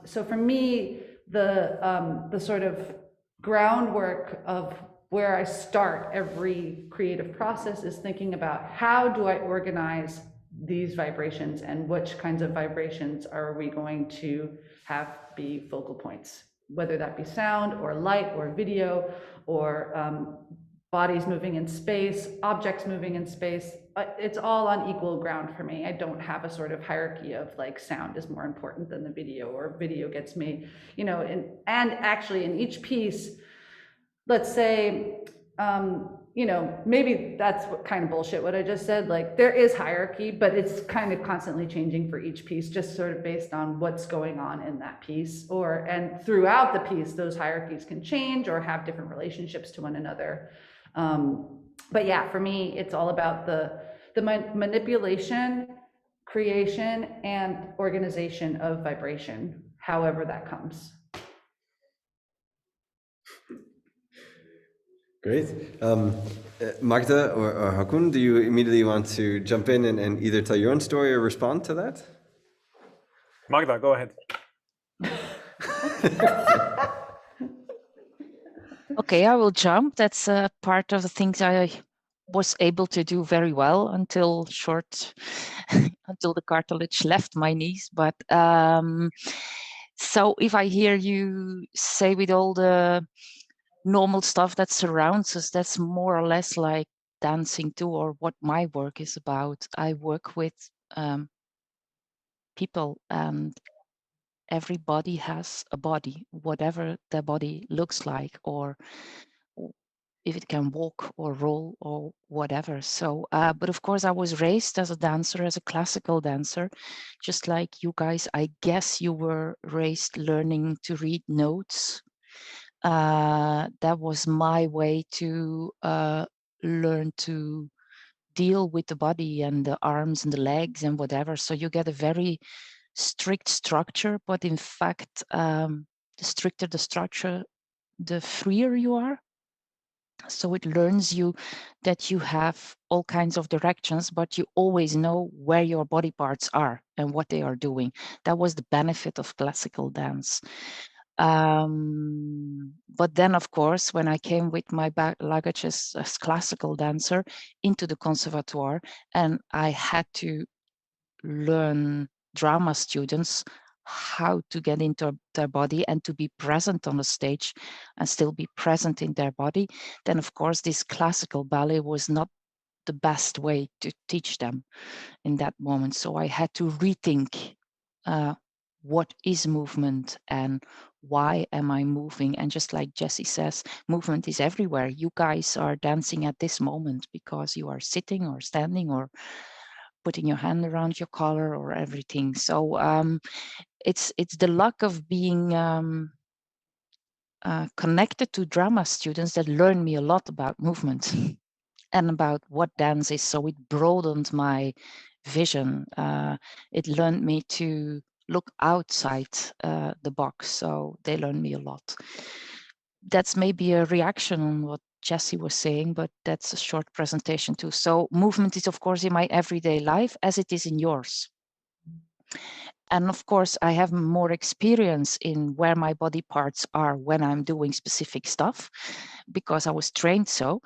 So for me, the sort of groundwork of where I start every creative process is thinking about how do I organize these vibrations and which kinds of vibrations are we going to have be focal points, whether that be sound or light or video or bodies moving in space, objects moving in space. It's all on equal ground for me. I don't have a sort of hierarchy of like sound is more important than the video, or video gets me, you know, and actually in each piece, let's say, you know, maybe that's what kind of bullshit what I just said. Like there is hierarchy, but it's kind of constantly changing for each piece, just sort of based on what's going on in that piece. And throughout the piece, those hierarchies can change or have different relationships to one another. But yeah, for me, it's all about the manipulation, creation, and organization of vibration, however that comes. Great. Magda or Håkon, do you immediately want to jump in and either tell your own story or respond to that? Magda, go ahead. Okay, I will jump. That's part of the things I was able to do very well until until the cartilage left my knees. But so if I hear you say with all the normal stuff that surrounds us, that's more or less like dancing too, or what my work is about. I work with people, and everybody has a body, whatever their body looks like, or if it can walk or roll or whatever. So, but of course I was raised as a dancer, as a classical dancer, just like you guys. I guess you were raised learning to read notes. That was my way to learn to deal with the body and the arms and the legs and whatever. So you get a very strict structure, but in fact, the stricter the structure, the freer you are. So it learns you that you have all kinds of directions, but you always know where your body parts are and what they are doing. That was the benefit of classical dance. But then, of course, when I came with my luggage as classical dancer into the conservatoire, and I had to learn drama students how to get into their body and to be present on the stage and still be present in their body, then of course this classical ballet was not the best way to teach them in that moment. So I had to rethink what is movement and why am I moving? And just like Jessie says, movement is everywhere. You guys are dancing at this moment because you are sitting or standing or putting your hand around your collar or everything. So it's the luck of being connected to drama students that learned me a lot about movement and about what dance is. So it broadened my vision. It learned me to look outside the box. So they learned me a lot. That's maybe a reaction on what Jessie was saying, but that's a short presentation too. So movement is, of course, in my everyday life as it is in yours. And of course, I have more experience in where my body parts are when I'm doing specific stuff, because I was trained so.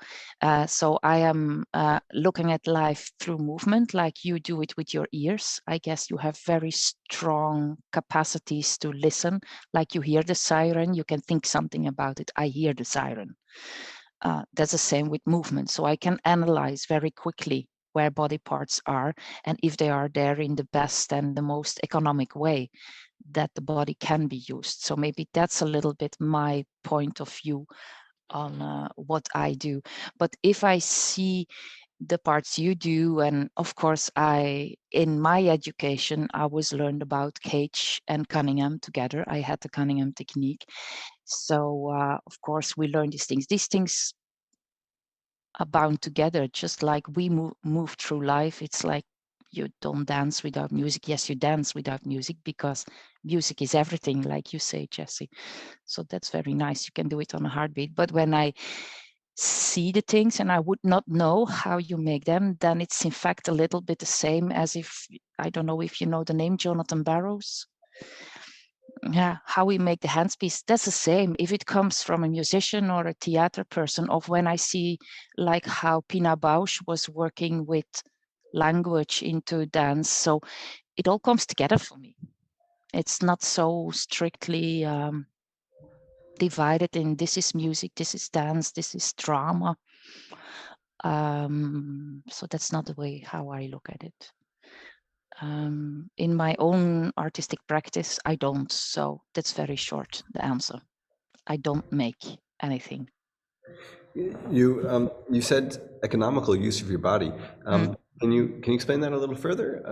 So I am looking at life through movement, like you do it with your ears. I guess you have very strong capacities to listen. Like you hear the siren, you can think something about it. I hear the siren. That's the same with movement. So I can analyze very quickly where body parts are and if they are there in the best and the most economic way that the body can be used. So maybe that's a little bit my point of view on what I do. But if I see the parts you do, and of course in my education I was learned about Cage and Cunningham together. I had the Cunningham technique. So of course we learn these things. These things are bound together, just like we move through life. It's like you don't dance without music. Yes, you dance without music because music is everything, like you say, Jessie. So that's very nice. You can do it on a heartbeat. But when I see the things and I would not know how you make them, then it's in fact a little bit the same as if, I don't know if you know the name Jonathan Barrows. yeah, how we make the handpiece, that's the same if it comes from a musician or a theater person, of when I see like how Pina Bausch was working with language into dance. So it all comes together for me. It's not so strictly divided in this is music, this is dance, this is drama. So that's not the way how I look at it. In my own artistic practice, I don't. So that's very short, the answer. I don't make anything. You said economical use of your body. Can you explain that a little further?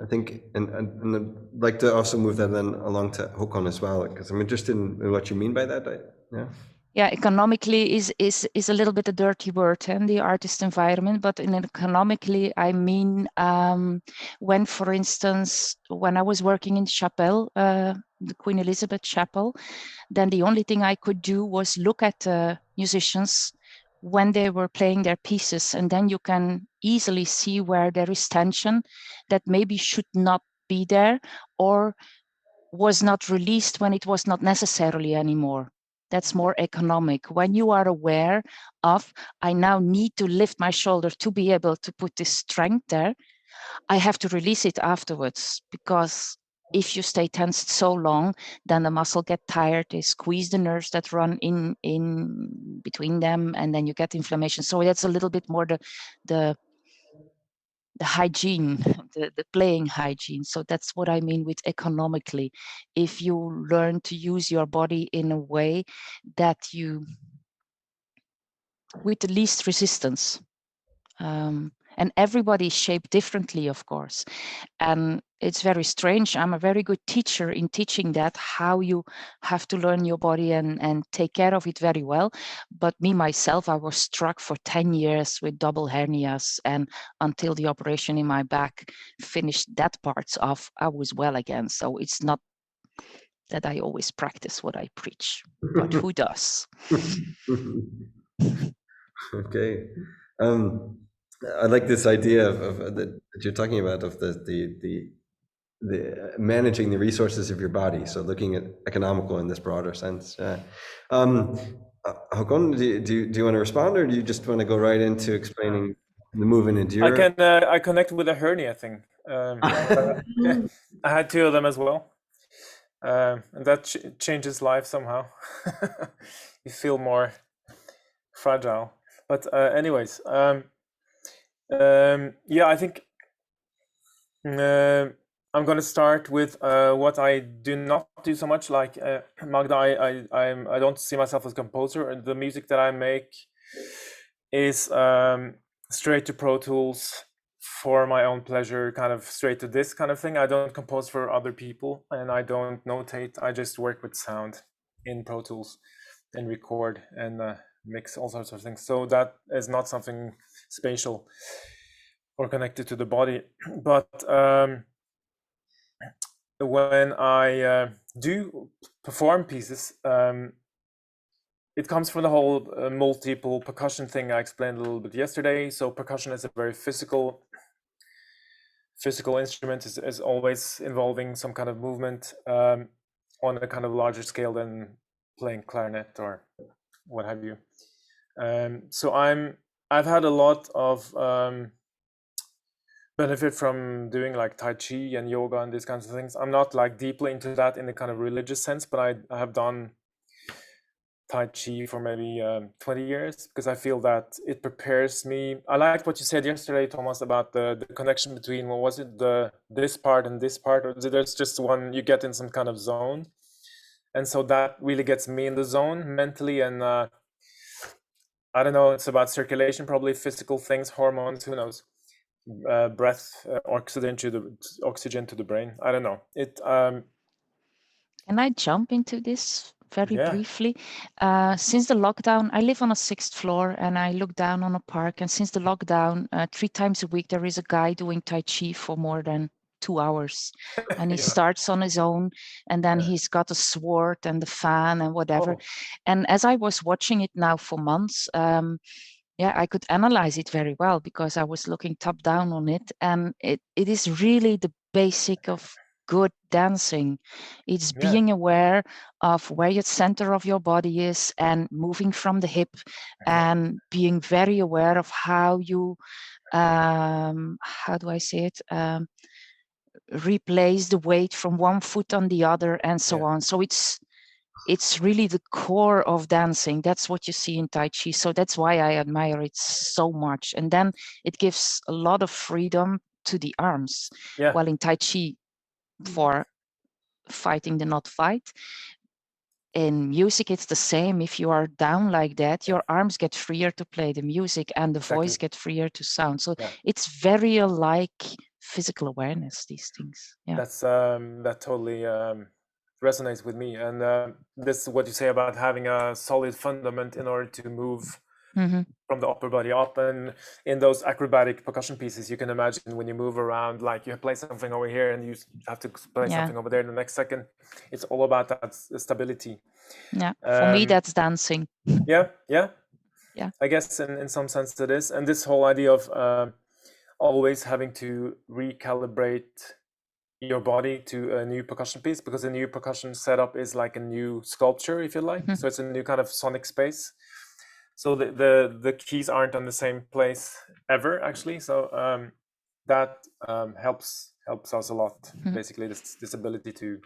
I think, and I'd like to also move that then along to Håkon as well, because I'm interested in what you mean by that. Yeah, economically is a little bit a dirty word in the artist environment, but in economically, I mean, when, for instance, when I was working in Chapel, the Queen Elizabeth Chapel, then the only thing I could do was look at musicians when they were playing their pieces, and then you can easily see where there is tension that maybe should not be there or was not released when it was not necessarily anymore. That's more economic. When you are aware of, I now need to lift my shoulder to be able to put this strength there, I have to release it afterwards, because if you stay tensed so long, then the muscle get tired, they squeeze the nerves that run in between them, and then you get inflammation. So that's a little bit more the hygiene, the playing hygiene. So that's what I mean with economically. If you learn to use your body in a way that you, with the least resistance, and everybody is shaped differently, of course. And it's very strange. I'm a very good teacher in teaching that, how you have to learn your body and take care of it very well. But me, myself, I was struck for 10 years with double hernias. And until the operation in my back finished that part off, I was well again. So it's not that I always practice what I preach, but who does? Okay. I like this idea of that you're talking about, of the managing the resources of your body. So looking at economical in this broader sense. Håkon, do you want to respond, or do you just want to go right into explaining the movement into your? I connect with the hernia thing. I had 2 of them as well, and that changes life somehow. You feel more fragile. But anyways, yeah, I think I'm going to start with what I do not do so much. Like Magda, I don't see myself as a composer, and the music that I make is straight to Pro Tools for my own pleasure, kind of straight to this kind of thing. I don't compose for other people, and I don't notate. I just work with sound in Pro Tools and record and mix all sorts of things. So that is not something spatial or connected to the body. But when I do perform pieces, it comes from the whole multiple percussion thing I explained a little bit yesterday. So percussion is a very physical instrument, is always involving some kind of movement on a kind of larger scale than playing clarinet or what have you. So I've had a lot of benefit from doing like Tai Chi and yoga and these kinds of things. I'm not like deeply into that in the kind of religious sense, but I have done Tai Chi for maybe 20 years because I feel that it prepares me. I liked what you said yesterday, Thomas, about the connection between, what was it, this part and this part, or there's just one, you get in some kind of zone. And so that really gets me in the zone mentally. And I don't know, it's about circulation, probably physical things, hormones, who knows, breath, oxygen to the brain. I don't know. Can I jump into this very Yeah. briefly? Since the lockdown, I live on a 6th floor and I look down on a park. And since the lockdown, 3 times a week, there is a guy doing Tai Chi for more than 2 hours. And he Yeah. starts on his own, and then he's got a sword and the fan and whatever. Oh. And as I was watching it now for months, yeah, I could analyze it very well because I was looking top down on it. And it is really the basic of good dancing. It's Yeah. being aware of where your center of your body is and moving from the hip, and being very aware of how you, how do I say it? Replace the weight from one foot on the other, and so on. So it's really the core of dancing. That's what you see in Tai Chi. So that's why I admire it so much. And then it gives a lot of freedom to the arms. Yeah. While in Tai Chi, for fighting the not fight, in music, it's the same. If you are down like that, your arms get freer to play the music, and the voice gets freer to sound. So it's very alike physical awareness, these things. Yeah. That's that totally resonates with me. And this is what you say about having a solid fundament in order to move from the upper body up. And in those acrobatic percussion pieces, you can imagine when you move around, like you play something over here and you have to play something over there in the next second. It's all about that stability. Yeah, for me, that's dancing. Yeah. I guess in some sense it is. And this whole idea of always having to recalibrate your body to a new percussion piece, because a new percussion setup is like a new sculpture, if you like. So it's a new kind of sonic space. So the keys aren't on the same place ever, actually. So that helps us a lot. Basically, this ability to,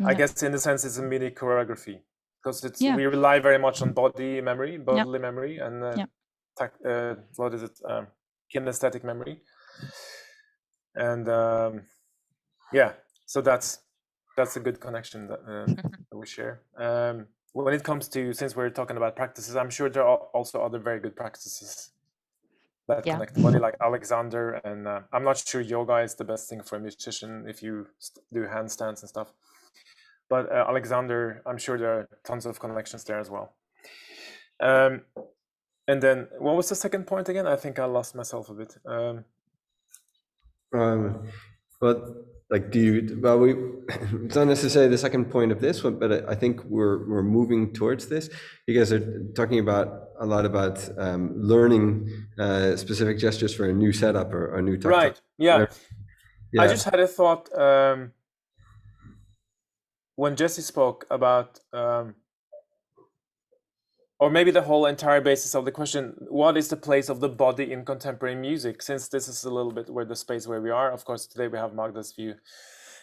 I guess, in a sense, it's a mini choreography, because we rely very much on bodily memory, and what is it? Kinesthetic memory. And so that's a good connection that we share. When it comes to, since we're talking about practices, I'm sure there are also other very good practices that connect the body, like Alexander. And I'm not sure yoga is the best thing for a musician if you do handstands and stuff. But Alexander, I'm sure there are tons of connections there as well. And then what was the second point again? I think I lost myself a bit. But like, we it's not necessarily the second point of this one, but I think we're moving towards this. You guys are talking a lot about learning specific gestures for a new setup or a new talk. Right. Yeah. I just had a thought when Jessie spoke about, or maybe the whole entire basis of the question, what is the place of the body in contemporary music? Since this is a little bit where the space where we are. Of course, today we have Magda's view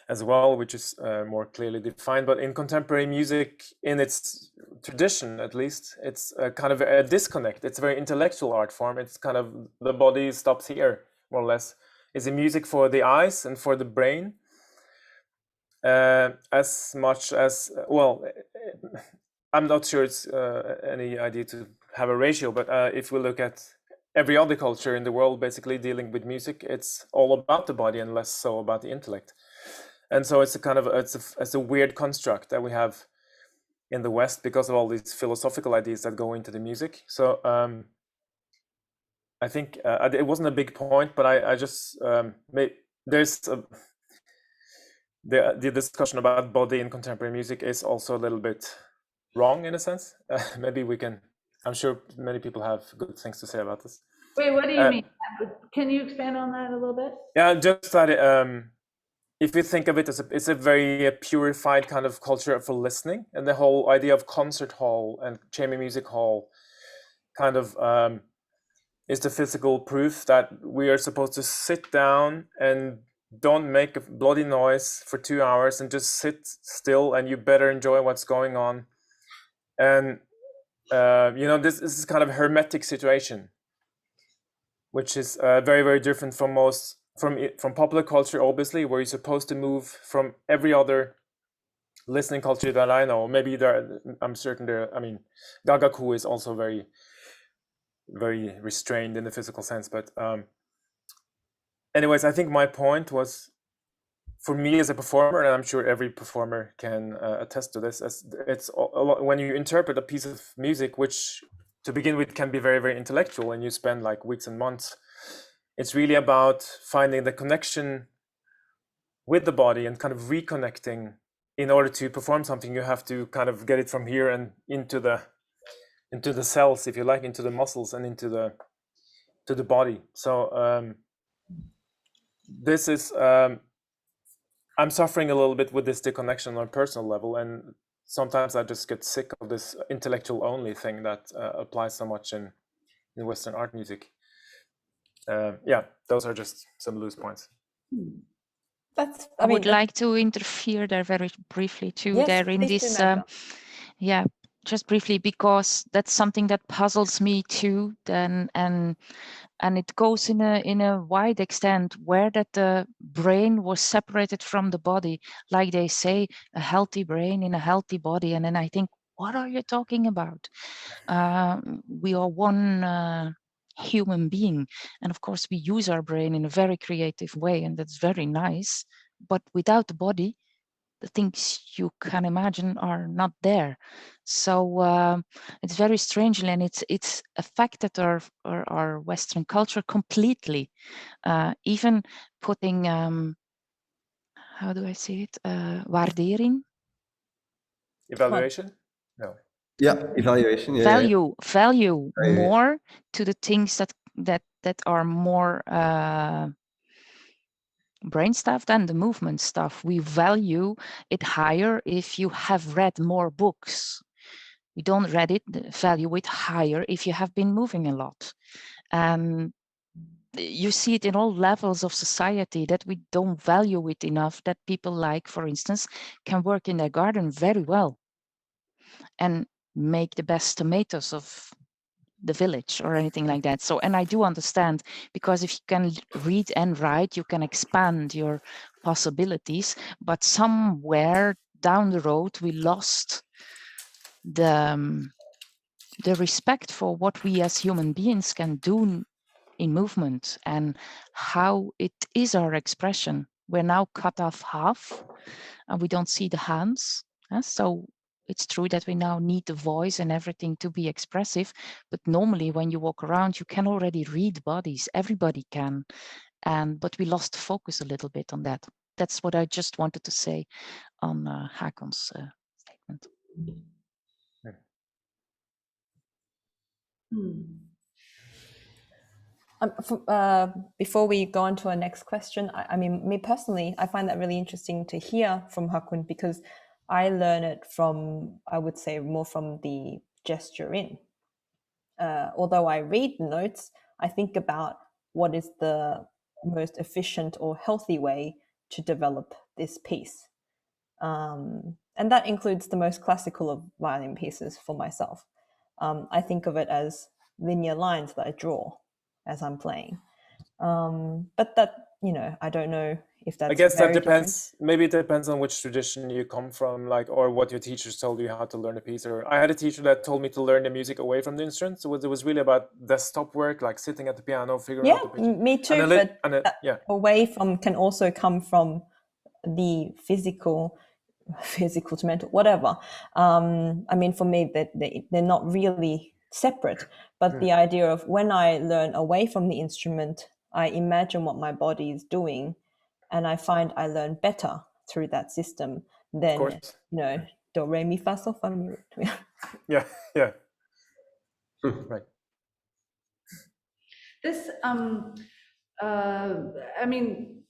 as well, which is more clearly defined. But in contemporary music, in its tradition at least, it's kind of a disconnect. It's a very intellectual art form. It's kind of, the body stops here, more or less. Is it music for the eyes and for the brain? As much as, well, I'm not sure it's any idea to have a ratio, but if we look at every other culture in the world basically dealing with music, it's all about the body and less so about the intellect. And so it's a kind of, it's a weird construct that we have in the West because of all these philosophical ideas that go into the music. So I think it wasn't a big point, but I just, there's the discussion about body in contemporary music is also a little bit wrong in a sense. Maybe we can, I'm sure many people have good things to say about this. Wait, what do you mean? Can you expand on that a little bit? Yeah, just that if you think of it as it's a very purified kind of culture for listening, and the whole idea of concert hall and chamber music hall kind of is the physical proof that we are supposed to sit down and don't make a bloody noise for 2 hours and just sit still, and you better enjoy what's going on. And this is kind of a hermetic situation, which is very, very different from from popular culture, obviously, where you're supposed to move from every other listening culture that I know. Maybe I'm certain I mean, Gagaku is also very, very restrained in the physical sense. But anyways, I think my point was, for me as a performer, and I'm sure every performer can attest to this, it's a lot, when you interpret a piece of music, which to begin with can be very, very intellectual, and you spend like weeks and months, it's really about finding the connection with the body and kind of reconnecting. In order to perform something, you have to kind of get it from here and into the cells, if you like, into the muscles and into the body. So this is I'm suffering a little bit with this disconnection on a personal level, and sometimes I just get sick of this intellectual only thing that applies so much in Western art music. Yeah, those are just some loose points. I would like to interfere there very briefly too. Yes, there in please do, this, Magda. yeah, just briefly, because that's something that puzzles me too. Then and it goes in a wide extent where that the brain was separated from the body, like they say, a healthy brain in a healthy body. And then I think, what are you talking about? We are one human being, and of course we use our brain in a very creative way, and that's very nice. But without the body, the things you can imagine are not there. So it's very strangely, and it's affected our Western culture completely. Even putting how do I say it? Waardering. Evaluation? No. Yeah, evaluation. Yeah, Value yeah. more to the things that are more brain stuff than the movement stuff. We value it higher if you have read more books. We don't value it higher if you have been moving a lot. And you see it in all levels of society, that we don't value it enough, that people, like, for instance, can work in their garden very well and make the best tomatoes of the village or anything like that. So, and I do understand, because if you can read and write, you can expand your possibilities, but somewhere down the road we lost the respect for what we as human beings can do in movement and how it is our expression. We're now cut off half and we don't see the hands. So it's true that we now need the voice and everything to be expressive, but normally when you walk around, you can already read bodies. Everybody can. But we lost focus a little bit on that. That's what I just wanted to say on Håkon's statement. Before we go on to our next question, I mean, me personally, I find that really interesting to hear from Håkon, because I learn it from, I would say, more from the gesture in. Although I read notes, I think about what is the most efficient or healthy way to develop this piece. And that includes the most classical of violin pieces for myself. I think of it as linear lines that I draw as I'm playing. But that, you know, I don't know if that's, I guess that depends. Different. Maybe it depends on which tradition you come from, like, or what your teachers told you how to learn a piece. Or I had a teacher that told me to learn the music away from the instrument. So it was really about desktop work, like sitting at the piano, figuring out the pitch. Me too. Away from can also come from the physical to mental, whatever. I mean, for me, they're not really separate, but the idea of when I learn away from the instrument, I imagine what my body is doing, and I find I learn better through that system than, you know, do, re, mi, fa, sol, fa, mi, re. Yeah. Right. This, I mean,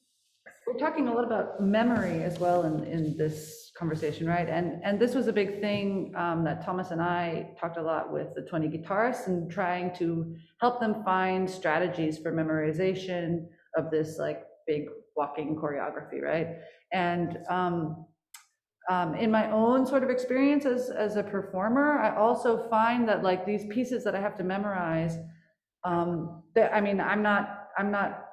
we're talking a lot about memory as well in this conversation, right? And this was a big thing that Thomas and I talked a lot with the 20 guitarists, and trying to help them find strategies for memorization of this like big walking choreography, right? And in my own sort of experience as a performer, I also find that like these pieces that I have to memorize, I mean, I'm not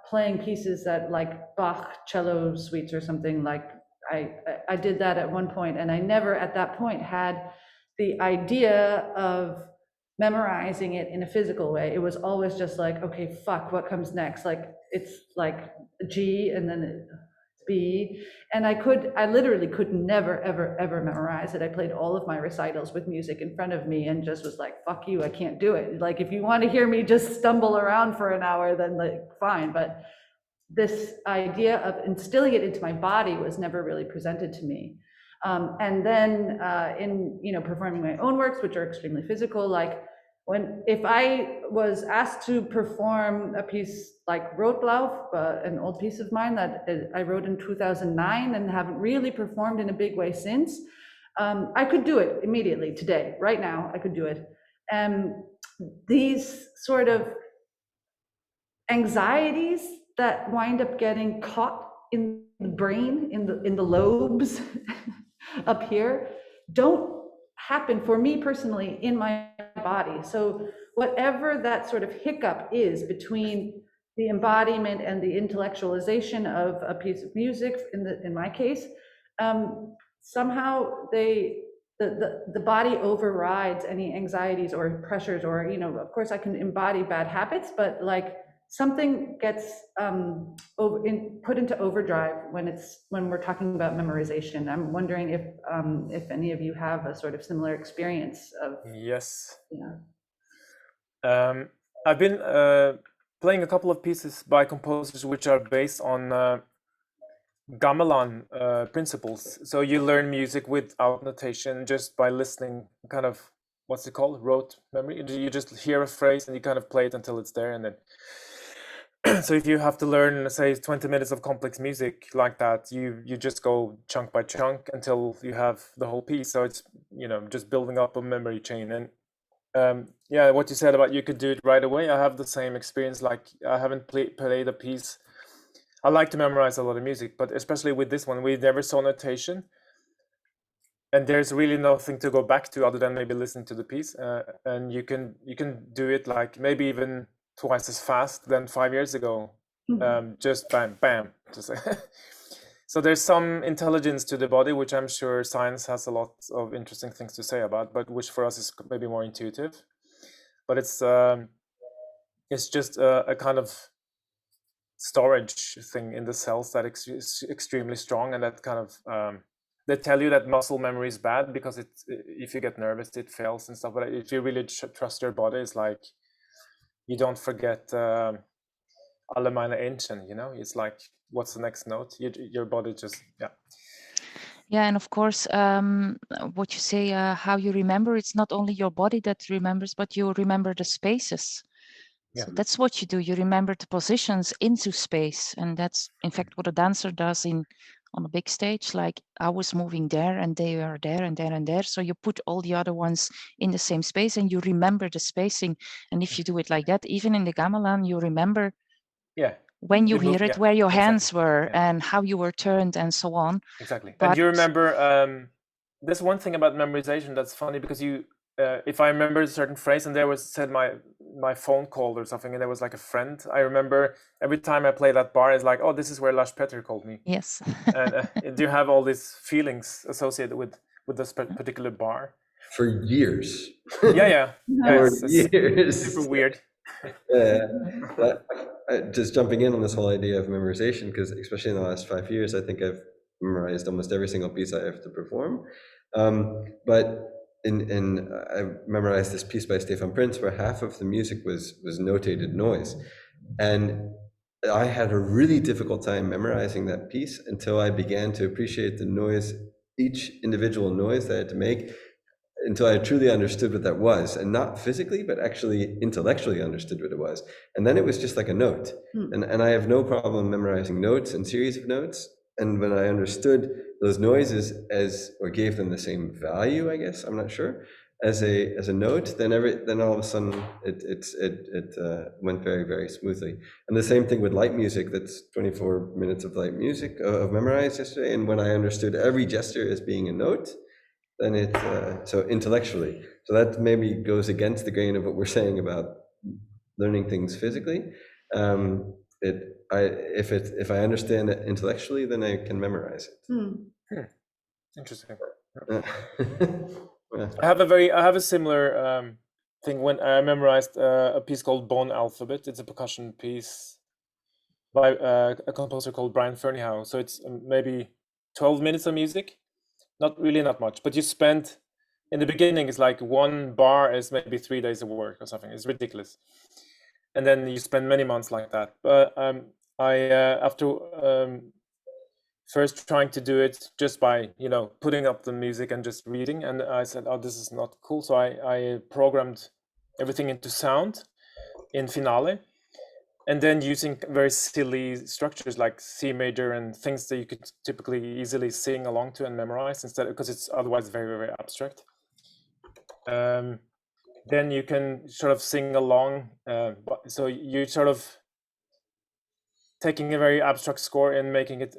playing pieces that like Bach cello suites or something. Like I did that at one point, and I never at that point had the idea of memorizing it in a physical way. It was always just like, okay, fuck, what comes next? Like it's like G and then B, and I literally could never, ever memorize it. I played all of my recitals with music in front of me and just was like, fuck you, I can't do it. Like, if you want to hear me just stumble around for an hour, then like, fine. But this idea of instilling it into my body was never really presented to me. And then in, you know, performing my own works, which are extremely physical, like if I was asked to perform a piece like Rotlauf, an old piece of mine that I wrote in 2009 and haven't really performed in a big way since, I could do it immediately today, right now, I could do it. And these sort of anxieties that wind up getting caught in the brain, in the lobes up here, don't happen for me personally in my body. So whatever that sort of hiccup is between the embodiment and the intellectualization of a piece of music, in my case, somehow the body overrides any anxieties or pressures, or, you know, of course I can embody bad habits, but like something gets put into overdrive when we're talking about memorization. I'm wondering if any of you have a sort of similar experience of. Yes. Yeah. I've been playing a couple of pieces by composers which are based on gamelan principles. So you learn music without notation just by listening, kind of, what's it called? Rote memory. You just hear a phrase and you kind of play it until it's there, and then so if you have to learn, say, 20 minutes of complex music like that, you just go chunk by chunk until you have the whole piece. So it's, you know, just building up a memory chain. And yeah, what you said about you could do it right away, I have the same experience. Like, I haven't played a piece. I like to memorize a lot of music, but especially with this one, we never saw notation. And there's really nothing to go back to other than maybe listening to the piece. And you can do it like maybe even twice as fast than 5 years ago. Just bam, bam. Just so there's some intelligence to the body, which I'm sure science has a lot of interesting things to say about, but which for us is maybe more intuitive. But it's just a kind of storage thing in the cells that is extremely strong, and that kind of they tell you that muscle memory is bad because if you get nervous, it fails and stuff. But if you really trust your body, it's like you don't forget alle meine Entchen, you know? It's like, what's the next note? Your body just, yeah. Yeah, and of course, what you say, how you remember, it's not only your body that remembers, but you remember the spaces. Yeah. So that's what you do. You remember the positions into space. And that's, in fact, what a dancer does on a big stage. Like, I was moving there and they are there and there and there. So you put all the other ones in the same space and you remember the spacing. And if you do it like that, even in the gamelan, you remember when you hear it, where your hands were and how you were turned and so on. Exactly. But, and you remember, there's one thing about memorization that's funny, because you, if I remember a certain phrase and there was said my phone called or something, and there was like a friend, I remember every time I play that bar, it's like, oh, this is where Lars Petter called me. Yes. And do you have all these feelings associated with this particular bar? For years. Yeah. For years. Super weird. Just jumping in on this whole idea of memorization, because especially in the last 5 years, I think I've memorized almost every single piece I have to perform. But I memorized this piece by Stefan Prince where half of the music was notated noise, and I had a really difficult time memorizing that piece until I began to appreciate the noise, each individual noise that I had to make, until I truly understood what that was, and not physically, but actually intellectually understood what it was. And then it was just like a note. And I have no problem memorizing notes and series of notes. And when I understood those noises or gave them the same value, I guess, I'm not sure, as a note, then all of a sudden it went very, very smoothly. And the same thing with light music. That's 24 minutes of light music of memorized yesterday. And when I understood every gesture as being a note, then so intellectually. So that maybe goes against the grain of what we're saying about learning things physically. If I understand it intellectually, then I can memorize it. Interesting. I have a similar thing when I memorized a piece called Bone Alphabet. It's a percussion piece by a composer called Brian Ferneyhough. So it's maybe 12 minutes of music. Not much, but you spend, in the beginning, it's like one bar is maybe 3 days of work or something. It's ridiculous. And then you spend many months like that. But after first trying to do it just by, putting up the music and just reading, and I said, oh, this is not cool. So I programmed everything into sound. in finale, and then using very silly structures like C major and things that you could typically easily sing along to and memorize instead, because it's otherwise very, very abstract. Then you can sort of sing along. So you sort of taking a very abstract score and making it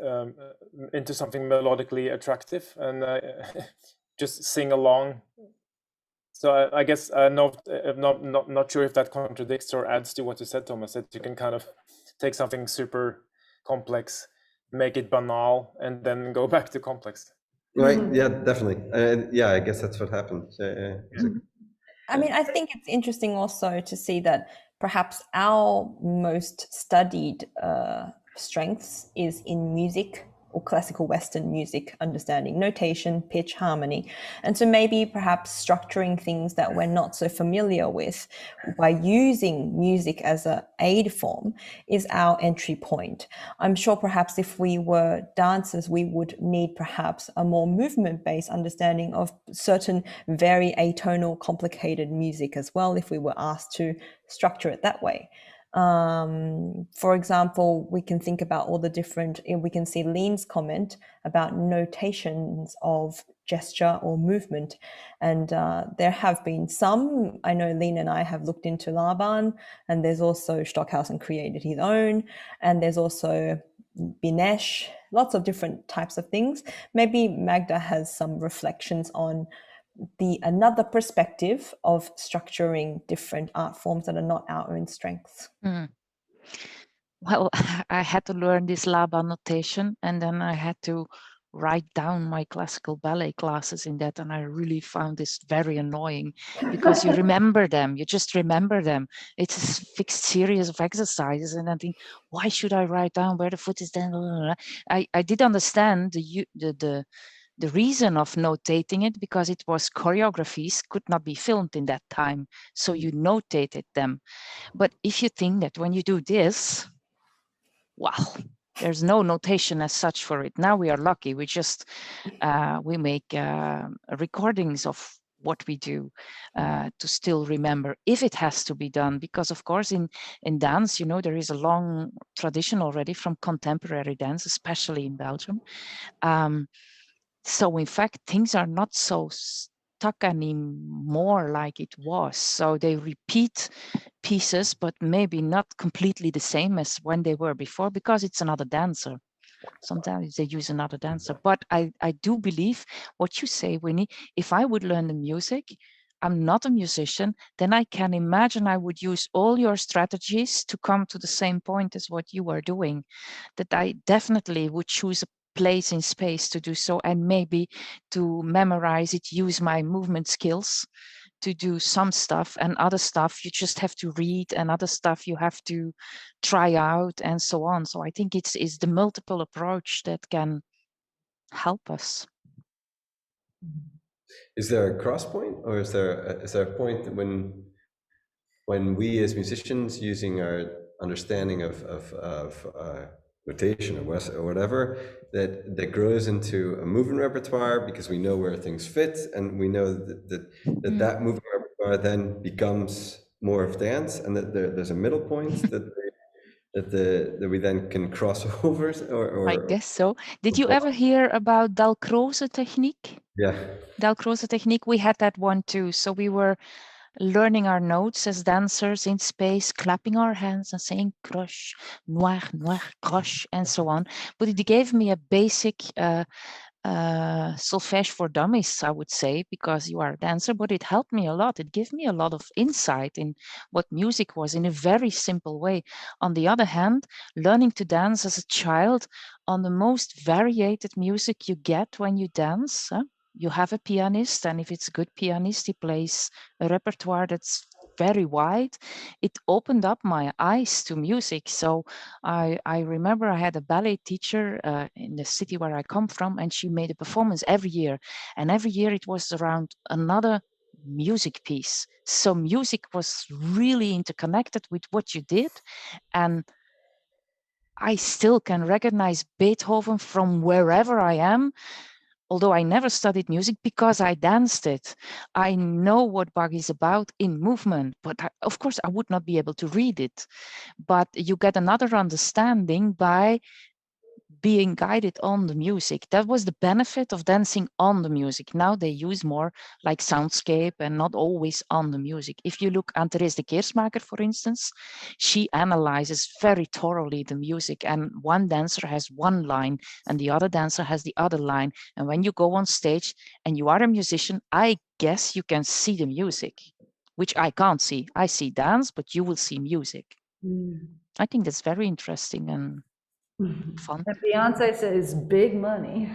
into something melodically attractive, and just sing along. So I guess not sure if that contradicts or adds to what you said, Thomas, that you can kind of take something super complex, make it banal, and then go back to complex. Right, yeah, definitely. Yeah, I guess that's what happened. I mean, I think it's interesting also to see that perhaps our most studied strengths is in music or classical Western music understanding, notation, pitch, harmony. And so maybe perhaps structuring things that we're not so familiar with by using music as an aid form is our entry point. I'm sure perhaps if we were dancers, we would need perhaps a more movement-based understanding of certain very atonal, complicated music as well, if we were asked to structure it that way. For example, we can think about all the different, we can see Lean's comment about notations of gesture or movement. And there have been some, I know Lean and I have looked into Laban, and there's also Stockhausen created his own, and there's also Binesh, lots of different types of things. Maybe Magda has some reflections on another perspective of structuring different art forms that are not our own strengths. Well, I had to learn this Laban notation, and then I had to write down my classical ballet classes in that, and I really found this very annoying because you remember them, you just remember them. It's a fixed series of exercises, and I think, why should I write down where the foot is then? I did understand the reason of notating it, because it was choreographies could not be filmed in that time, so you notated them. But if you think that when you do this, well, there's no notation as such for it. Now we are lucky. We just we make recordings of what we do to still remember if it has to be done, because of course in dance, you know, there is a long tradition already from contemporary dance, especially in Belgium. So in fact, things are not so stuck anymore like it was. So they repeat pieces, but maybe not completely the same as when they were before, because it's another dancer. Sometimes they use another dancer. But I do believe what you say, Winnie. If I would learn the music, I'm not a musician, then I can imagine I would use all your strategies to come to the same point as what you are doing. That I definitely would choose a place in space to do so, and maybe to memorize it, use my movement skills to do some stuff, and other stuff you just have to read, and other stuff you have to try out, and so on. So I think it's the multiple approach that can help us. Is there a cross point, or is there a point when we as musicians, using our understanding of notation or whatever, that grows into a movement repertoire, because we know where things fit, and we know that movement repertoire then becomes more of dance, and that there's a middle point that we then can cross over, or I guess so. Did you ever hear about Dalcroze Technique? Yeah. Dalcroze Technique, we had that one too. So we were learning our notes as dancers in space, clapping our hands and saying croche, noir, noir, croche, and so on. But it gave me a basic solfège for dummies, I would say, because you are a dancer, but it helped me a lot. It gave me a lot of insight in what music was in a very simple way. On the other hand, learning to dance as a child on the most variated music you get when you dance, you have a pianist, and if it's a good pianist, he plays a repertoire that's very wide. It opened up my eyes to music. So I remember I had a ballet teacher in the city where I come from, and she made a performance every year. And every year it was around another music piece. So music was really interconnected with what you did. And I still can recognize Beethoven from wherever I am. although I never studied music because I danced it. I know what Bach is about in movement, but of course I would not be able to read it. But you get another understanding by being guided on the music. That was the benefit of dancing on the music. Now they use more like soundscape and not always on the music. If you look at Therese de Keersmaker, for instance, she analyzes very thoroughly the music, and one dancer has one line and the other dancer has the other line. And when you go on stage and you are a musician, I guess you can see the music, which I can't see. I see dance, but you will see music. I think that's very interesting and fun. And Beyonce says big money.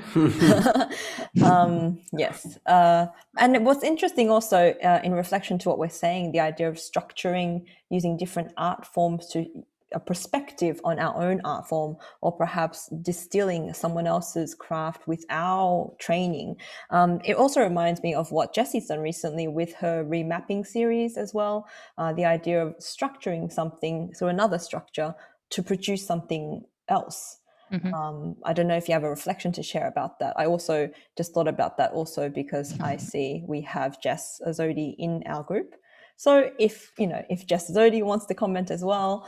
Yes. And what's interesting also in reflection to what we're saying, the idea of structuring, using different art forms to a perspective on our own art form, or perhaps distilling someone else's craft with our training. It also reminds me of what Jessie's done recently with her remapping series as well. The idea of structuring something through another structure to produce something else. I don't know if you have a reflection to share about that. I also just thought about that also because I see we have Jess Azodi in our group. So if Jess Azodi wants to comment as well,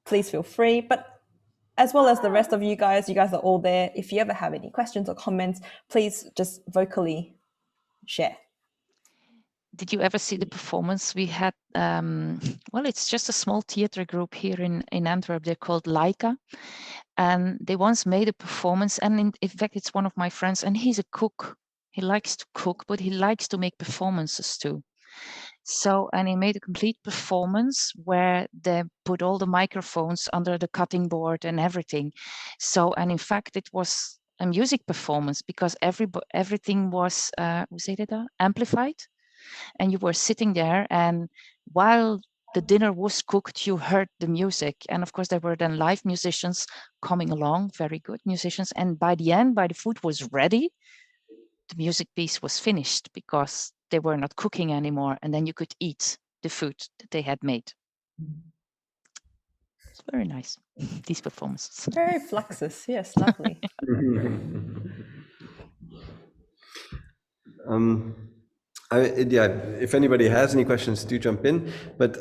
please feel free. But as well as the rest of you guys are all there. If you ever have any questions or comments, please just vocally share. Did you ever see the performance we had? Well, it's just a small theater group here in Antwerp. They're called Laika. And they once made a performance. And in fact, it's one of my friends. And he's a cook. He likes to cook, but he likes to make performances too. So, and he made a complete performance where they put all the microphones under the cutting board and everything. So, and in fact, it was a music performance because everything was, amplified. And you were sitting there, and while the dinner was cooked, you heard the music. And of course, there were then live musicians coming along, very good musicians. And by the end, by the food was ready, the music piece was finished because they were not cooking anymore. And then you could eat the food that they had made. It's very nice, these performances. Very fluxus, yes, lovely. If anybody has any questions, do jump in. But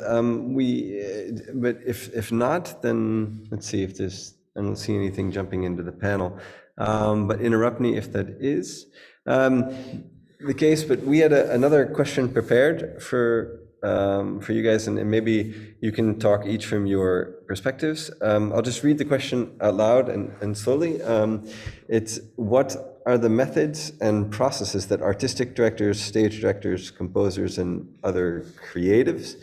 if not, then let's see if there's. I don't see anything jumping into the panel. But interrupt me if that is the case. But we had another question prepared for you guys, and maybe you can talk each from your perspectives. I'll just read the question out loud and slowly. It's what are the methods and processes that artistic directors, stage directors, composers, and other creatives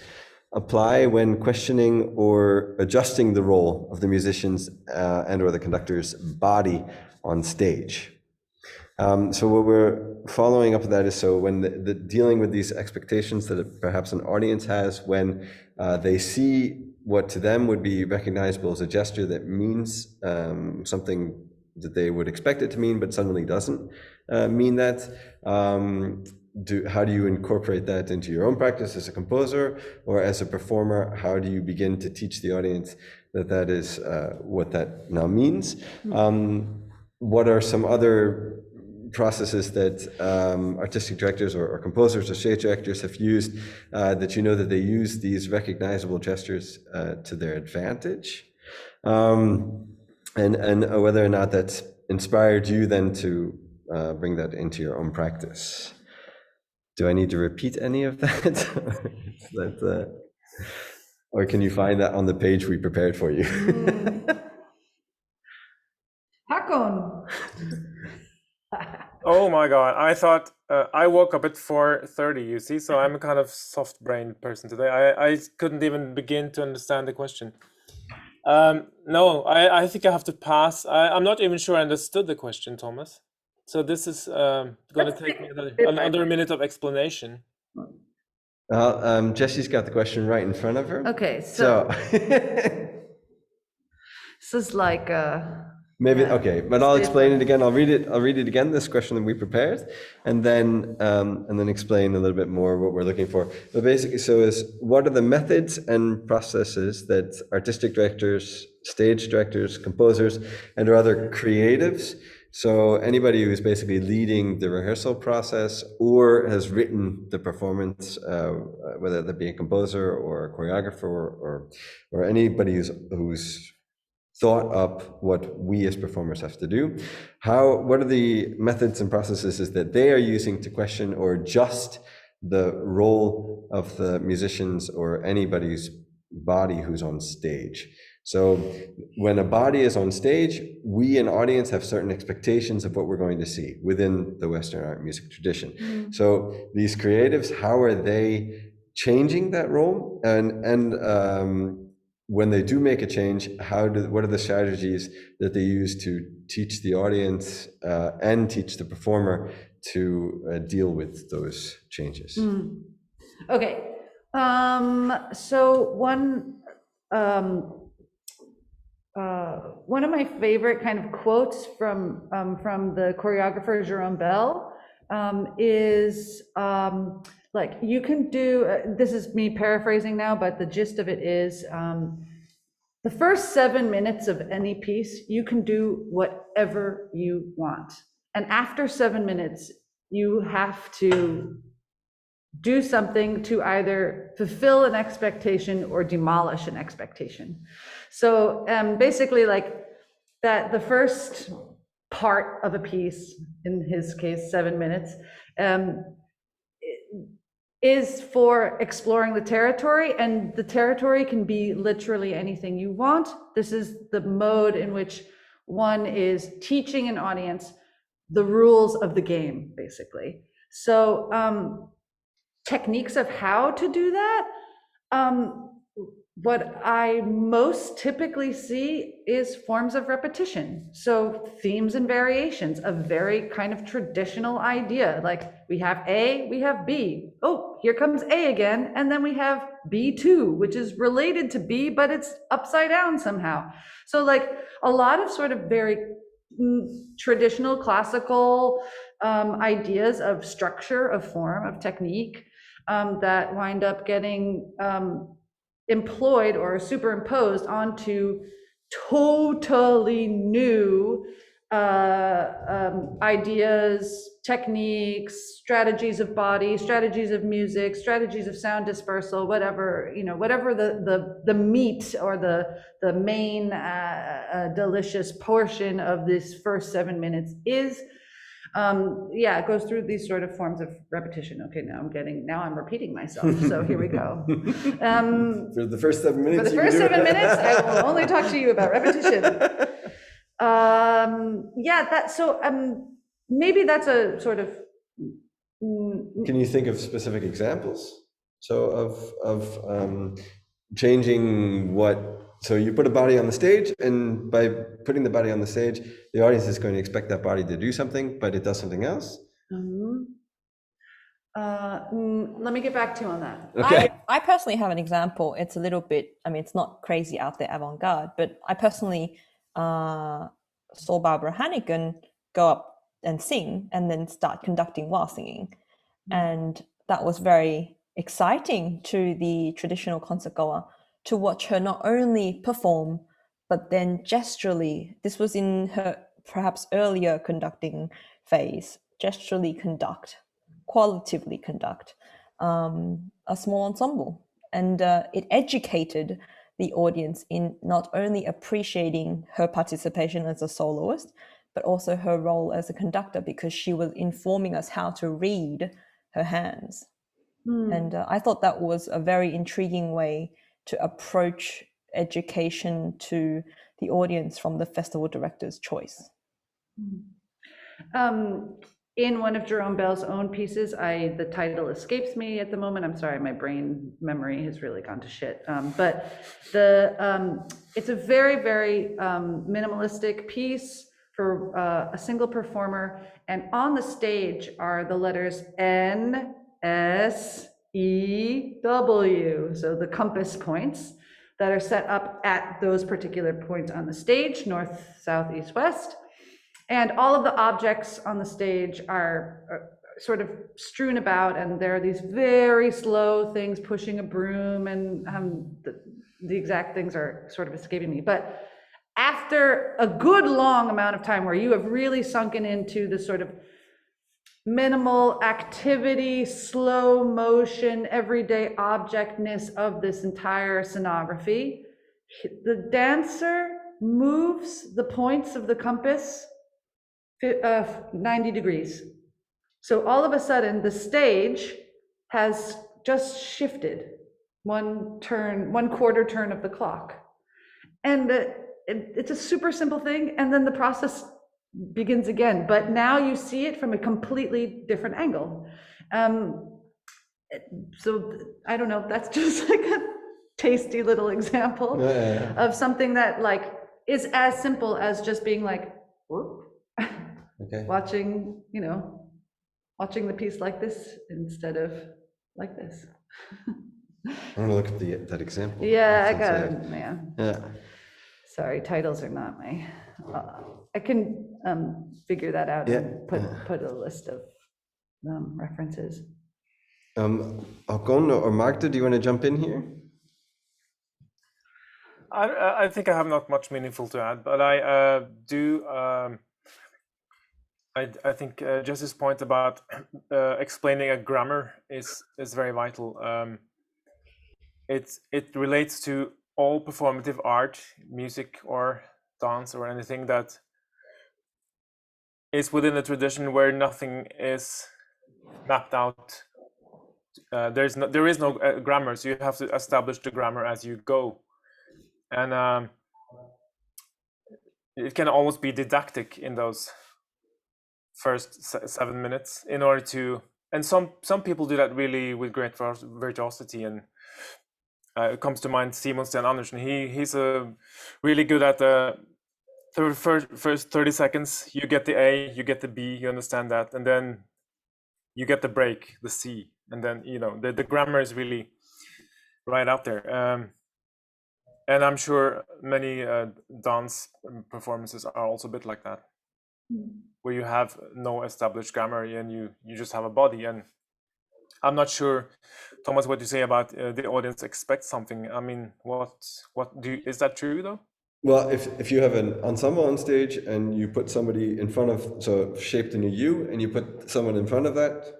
apply when questioning or adjusting the role of the musician's and or the conductor's body on stage? So what we're following up with that is, so when the dealing with these expectations that perhaps an audience has when they see what to them would be recognizable as a gesture that means something that they would expect it to mean, but suddenly doesn't mean that. How do you incorporate that into your own practice as a composer or as a performer? How do you begin to teach the audience that that is what that now means? What are some other processes that artistic directors or composers or stage directors have used that you know that they use these recognizable gestures to their advantage? And whether or not that's inspired you then to bring that into your own practice. Do I need to repeat any of that? Or can you find that on the page we prepared for you? Håkon. Oh my God, I thought I woke up at 4:30, you see, so I'm a kind of soft-brained person today. I couldn't even begin to understand the question. No, I think I have to pass. I'm not even sure I understood the question, Thomas. So this is going to take me another minute of explanation. Jessie's got the question right in front of her. Okay, so this is like maybe okay, but I'll explain it again. I'll read it again. This question that we prepared, and then explain a little bit more what we're looking for. But basically, so is what are the methods and processes that artistic directors, stage directors, composers, and or other creatives So anybody who's basically leading the rehearsal process or has written the performance, whether that be a composer or a choreographer or anybody who's thought up what we as performers have to do, what are the methods and processes that they are using to question or adjust the role of the musicians or anybody's body who's on stage. So when a body is on stage, we an audience have certain expectations of what we're going to see within the Western art music tradition. Mm-hmm. So these creatives, how are they changing that role? And when they do make a change, what are the strategies that they use to teach the audience and teach the performer to deal with those changes? Mm. Okay, so one of my favorite kind of quotes from the choreographer Jerome Bell is like, you can do, this is me paraphrasing now, but the gist of it is the first 7 minutes of any piece, you can do whatever you want. And after 7 minutes, you have to do something to either fulfill an expectation or demolish an expectation. So basically, like that, the first part of a piece, in his case 7 minutes, is for exploring the territory, and the territory can be literally anything you want. This is the mode in which one is teaching an audience the rules of the game, basically. So techniques of how to do that, what I most typically see is forms of repetition. So themes and variations, a very kind of traditional idea. Like we have A, we have B. Oh, here comes A again. And then we have B2, which is related to B, but it's upside down somehow. So like a lot of sort of very traditional classical ideas of structure, of form, of technique that wind up getting employed or superimposed onto totally new ideas, techniques, strategies of body, strategies of music, strategies of sound dispersal, whatever, you know, whatever the meat or the main delicious portion of this first 7 minutes is. Yeah, it goes through these sort of forms of repetition. Okay, now I'm repeating myself. So here we go. For the first 7 minutes. For the first 7 minutes, I will only talk to you about repetition. Yeah, maybe that's a sort of. Can you think of specific examples? So of changing what? So you put a body on the stage, and by putting the body on the stage, the audience is going to expect that body to do something, but it does something else. Let me get back to you on that. Okay. I personally have an example. It's a little bit, I mean, it's not crazy out there avant-garde, but I personally saw Barbara Hannigan go up and sing and then start conducting while singing. And that was very exciting to the traditional concert goer to watch her not only perform, but then gesturally, this was in her perhaps earlier conducting phase, gesturally conduct, qualitatively conduct a small ensemble. And it educated the audience in not only appreciating her participation as a soloist, but also her role as a conductor, because she was informing us how to read her hands. And I thought that was a very intriguing way to approach education to the audience from the festival director's choice. In one of Jerome Bell's own pieces, the title escapes me at the moment. I'm sorry, my brain memory has really gone to shit. But it's a very, very minimalistic piece for a single performer. And on the stage are the letters N, S, E, W. So the compass points that are set up at those particular points on the stage, north, south, east, west. And all of the objects on the stage are sort of strewn about, and there are these very slow things, pushing a broom, and the exact things are sort of escaping me. But after a good long amount of time where you have really sunken into the sort of minimal activity, slow motion, everyday objectness of this entire scenography, the dancer moves the points of the compass 90 degrees. So all of a sudden, the stage has just shifted one quarter turn of the clock. And it's a super simple thing, and then the process begins again, but now you see it from a completely different angle. So I don't know, that's just like a tasty little example of something that like is as simple as just being like, whoop, watching, you know, watching the piece like this instead of like this. I want to look at that example. Yeah, I got it. Yeah. Sorry, titles are not my. I can figure that out and put a list of references. Håkon or Magda, do you want to jump in here? I think I have not much meaningful to add, but I do. I think Jessie's point about explaining a grammar is very vital. It relates to all performative art, music or dance or anything that is within a tradition where nothing is mapped out. There is no grammar, so you have to establish the grammar as you go, and it can almost be didactic in those first 7 minutes in order to. And some people do that really with great virtuosity, and it comes to mind Simon Sten Andersen. He's really good at the first 30 seconds. You get the A, you get the B, you understand that, and then you get the break, the C, and then you know the grammar is really right out there. And I'm sure many dance performances are also a bit like that, where you have no established grammar and you just have a body. And I'm not sure, Thomas, what you say about the audience expects something. I mean, is that true though? Well, if you have an ensemble on stage and you put somebody in front of, so shaped in a U, and you put someone in front of that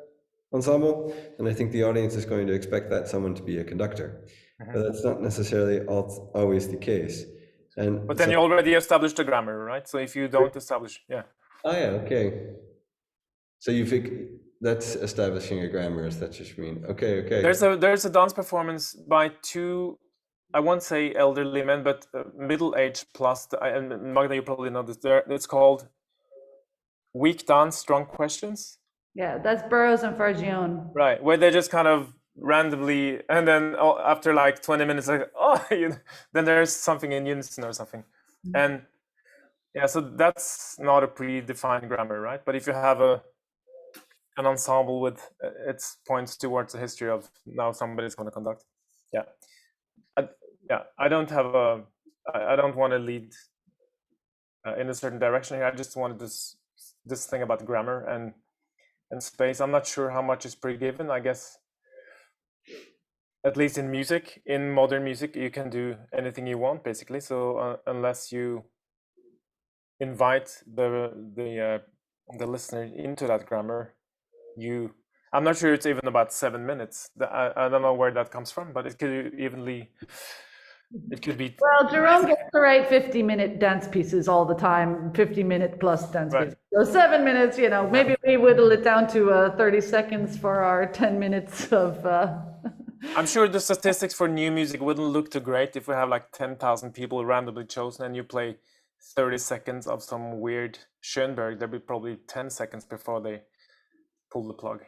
ensemble, then I think the audience is going to expect that someone to be a conductor. But that's not necessarily always the case. But then you already established the grammar, right? So if you don't establish, Oh yeah, okay. So you think that's establishing a grammar, is that what you mean? Okay. There's a dance performance by two, I won't say elderly men, but middle-aged plus, and Magda, you probably know this, it's called Weak Dance, Strong Questions. Yeah, that's Burroughs and Fargione. Right, where they just kind of randomly, and then after like 20 minutes, like, then there's something in unison or something. And yeah, so that's not a predefined grammar, right? But if you have an ensemble with its points towards the history of now somebody's going to conduct. I don't want to lead in a certain direction here. I just wanted this thing about grammar and space. I'm not sure how much is pre-given. I guess at least in music, in modern music, you can do anything you want basically. So unless you invite the listener into that grammar, I'm not sure it's even about 7 minutes. I don't know where that comes from, but it could be. Well, Jerome gets to write 50-minute dance pieces all the time, 50-minute plus dance pieces. So 7 minutes, you know, maybe we whittle it down to 30 seconds for our 10 minutes of. I'm sure the statistics for new music wouldn't look too great if we have like 10,000 people randomly chosen and you play 30 seconds of some weird Schoenberg. There'd be probably 10 seconds before they pull the plug.